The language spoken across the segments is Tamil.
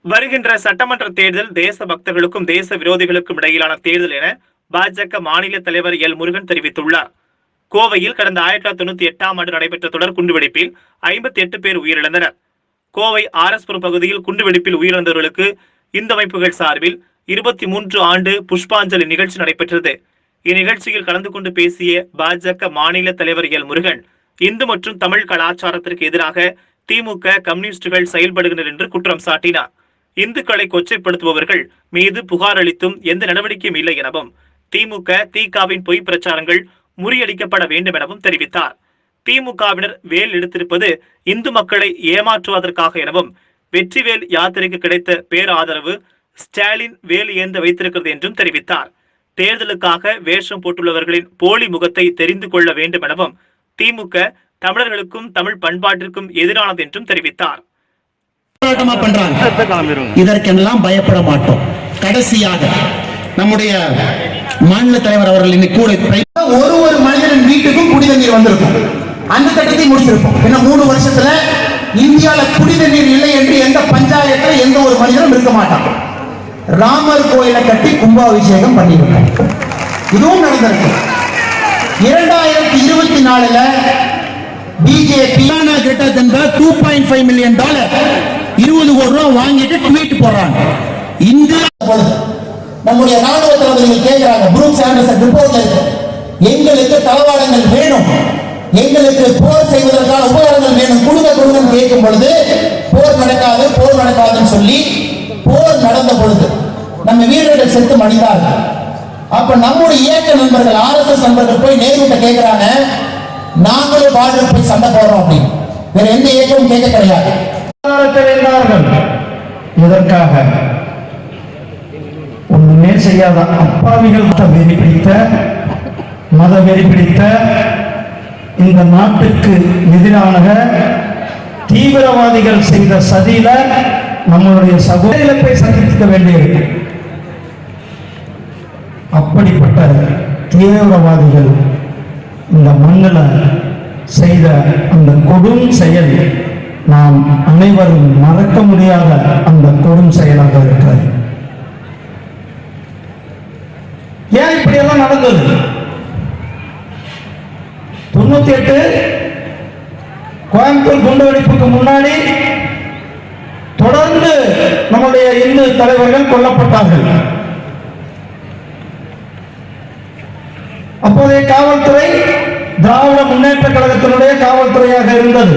வருகின்ற சட்டமன்ற தேர்தல் தேச பக்தர்களுக்கும் தேச விரோதிகளுக்கும் இடையிலான தேர்தல் என பாஜக மாநில தலைவர் எல் முருகன் தெரிவித்துள்ளார். கோவையில் கடந்த 1998ஆம் ஆண்டு நடைபெற்ற தொடர் குண்டுவெடிப்பில் 58 பேர் உயிரிழந்தனர். கோவை ஆர்எஸ்புரம் பகுதியில் குண்டுவெடிப்பில் உயிரிழந்தவர்களுக்கு இந்து அமைப்புகள் சார்பில் 23 ஆண்டு புஷ்பாஞ்சலி நிகழ்ச்சி நடைபெற்றது. இந்நிகழ்ச்சியில் கலந்து கொண்டு பேசிய பாஜக மாநில தலைவர் எல் முருகன், இந்து மற்றும் தமிழ் கலாச்சாரத்திற்கு எதிராக திமுக கம்யூனிஸ்டுகள் செயல்படுகின்றனர் என்று குற்றம் சாட்டினார். இந்துக்களை கொச்சைப்படுத்துபவர்கள் மீது புகார் அளித்தும் எந்த நடவடிக்கையும் இல்லை எனவும், திமுக திகாவின் பொய் பிரச்சாரங்கள் முறியடிக்கப்பட வேண்டும் எனவும் தெரிவித்தார். திமுகவினர் வேல் எடுத்திருப்பது இந்து மக்களை ஏமாற்றுவதற்காக எனவும், வெற்றிவேல் யாத்திரைக்கு கிடைத்த பேராதரவு ஸ்டாலின் வேல் ஏந்த வைத்திருக்கிறது என்றும் தெரிவித்தார். தேர்தலுக்காக வேஷம் போட்டுள்ளவர்களின் போலி முகத்தை தெரிந்து கொள்ள வேண்டும் எனவும், திமுக தமிழர்களுக்கும் தமிழ் பண்பாட்டிற்கும் எதிரானது என்றும் தெரிவித்தார். இதற்கெல்லாம் பயப்பட மாட்டோம். கடைசியாக நம்முடைய மாநில தலைவர் அவர்கள் கூட ஒரு மனிதனின் வீட்டுக்கும் குடித நீர் வந்திருக்கும். அந்த திட்டத்தை முடிச்சிருப்போம். ஏன்னா 3 வருஷத்துல இந்தியாவில் குடித நீர் இல்லை என்று எந்த பஞ்சாயத்துல எந்த ஒரு மனிதனும் இருக்க மாட்டான். ராமர் கோயிலை கட்டி கும்பாபிஷேகம் பண்ணியிருக்காங்க. இதுவும் நடந்திருக்கு. 2024ல பிஜேபி கிரேட்டர் தென் $2.5 மில்லியன் 20 கோடி ரூபாய் வாங்கிட்டு ட்வீட் போடுறாங்க. இந்தியா நம்முடைய ராணுவ தளபதிகள் கேட்கிறாங்க, புரூக்ஸ் ஆண்டர்சன் ரிப்போர்ட்ல இருக்கு, எங்களுக்கு தளவாடங்கள் வேணும், எங்களுக்கு போர் செய்வதற்கான உபகரணங்கள் வேணும், கொடுங்க கேட்கும் பொழுது போர் நடக்காதுன்னு சொல்லி போர் நடந்த பொழுது நம்ம வீரர்கள் செத்து மடிந்தார்கள். அப்ப நம்முடைய இயக்க நண்பர்கள் RSS நண்பர்கள் போய் நேருகிட்ட கேட்கிறாங்க, நாங்களும் பார்டர் போய் சண்டை போடுறோம் அப்படின்னு. வேற எந்த இயக்கமும் கேட்க கிடையாது. இதற்காக ஒண்ணுமே செய்யாத அப்பாவிகள் மத வெறி பிடித்த இந்த நாட்டுக்கு எதிரான தீவிரவாதிகள் செய்த சதியில நம்மளுடைய சகோதரத்தை சந்திக்க வேண்டியிருக்கு. அப்படிப்பட்ட தீவிரவாதிகள் இந்த மண்ணில் செய்த அந்த கொடும் செயல் நாம் அனைவரும் மறக்க முடியாத அந்த கொடும் செயலாக இருக்கிறது. ஏன் இப்படி எல்லாம் நடந்தது? 98 கோயம்புத்தூர் குண்டுவெடிப்புக்கு முன்னாடி தொடர்ந்து நம்முடைய இந்து தலைவர்கள் கொல்லப்பட்டார்கள். அப்போதைய காவல்துறை திராவிட முன்னேற்ற கழகத்தினுடைய காவல்துறையாக இருந்தது.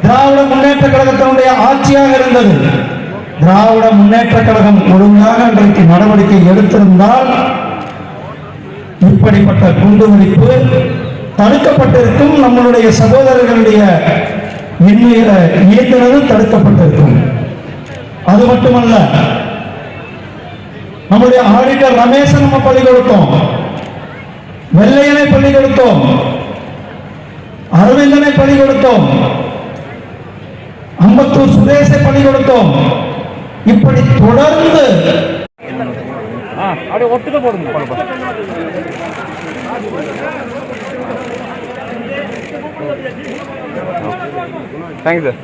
திராவிட முன்னேற்ற கழகத்தினுடைய ஆட்சியாக இருந்தது. திராவிட முன்னேற்ற கழகம் ஒழுங்காக அன்றைக்கு நடவடிக்கை எடுத்திருந்தால் இப்படிப்பட்ட குண்டுவெடிப்பு தடுக்கப்பட்டிருக்கும். நம்மளுடைய சகோதரர்களுடைய எண்ணுயிரை இயக்குவதும் தடுக்கப்பட்டிருக்கும். அது மட்டுமல்ல, நம்முடைய ஆடிட்டர் ரமேசன் நம்ம பள்ளி கொடுத்தோம், வெள்ளையனை பள்ளி கொடுத்தோம், அரவிந்தனை பள்ளி கொடுத்தோம், அம்பத்தூர் சுரேஷை பள்ளி கொடுத்தோம். இப்படி தொடர்ந்து ஒட்டுக்க போடுங்க. Thank you sir.